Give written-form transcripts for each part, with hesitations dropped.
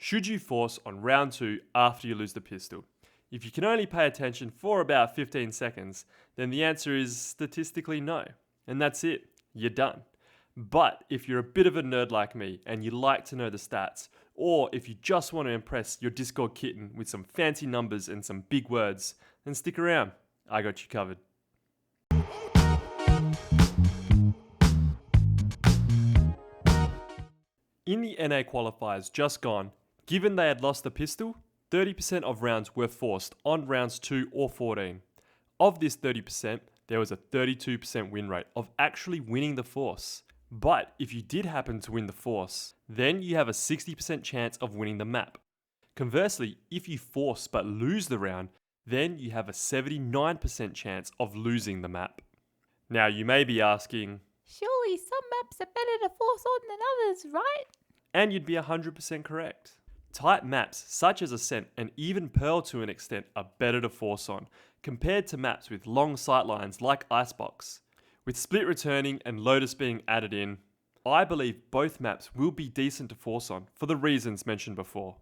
Should you force on round 2 after you lose the pistol? If you can only pay attention for about 15 seconds, then the answer is statistically no. And that's it. You're done. But if you're a bit of a nerd like me and you like to know the stats, or if you just want to impress your Discord kitten with some fancy numbers and some big words, then stick around. I got you covered. In the NA qualifiers just gone, given they had lost the pistol, 30% of rounds were forced on rounds 2 or 14. Of this 30%, there was a 32% win rate of actually winning the force. But if you did happen to win the force, then you have a 60% chance of winning the map. Conversely, if you force but lose the round, then you have a 79% chance of losing the map. Now you may be asking, surely some maps are better to force on than others, right? and you'd be 100% correct. Tight maps such as Ascent and even Pearl to an extent are better to force on, compared to maps with long sightlines like Icebox. With split returning and Lotus being added in, I believe both maps will be decent to force on for the reasons mentioned before.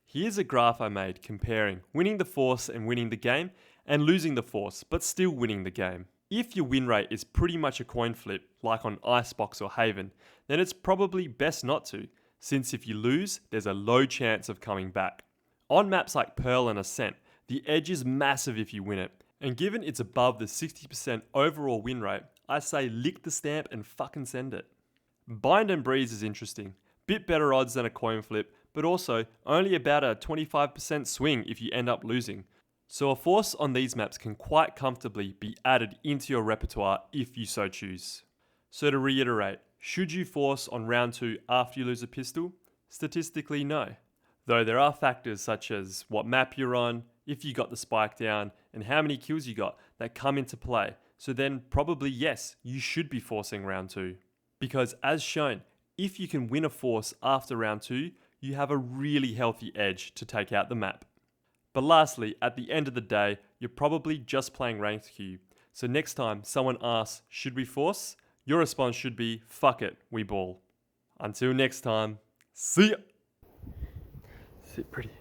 Here's a graph I made comparing winning the force and winning the game, and losing the force but still winning the game. If your win rate is pretty much a coin flip, like on Icebox or Haven, then it's probably best not to, since if you lose, there's a low chance of coming back. On maps like Pearl and Ascent, the edge is massive if you win it, and given it's above the 60% overall win rate, I say lick the stamp and fucking send it. Bind and Breeze is interesting, bit better odds than a coin flip, but also only about a 25% swing if you end up losing. So a force on these maps can quite comfortably be added into your repertoire if you so choose. So to reiterate, should you force on round 2 after you lose a pistol? Statistically no. Though there are factors such as what map you're on, if you got the spike down, and how many kills you got that come into play. So then probably yes, you should be forcing round 2. Because as shown, if you can win a force after round 2, you have a really healthy edge to take out the map. But lastly, at the end of the day, you're probably just playing ranked queue. So next time someone asks, should we force? Your response should be, fuck it, we ball. Until next time, see ya! Sit pretty.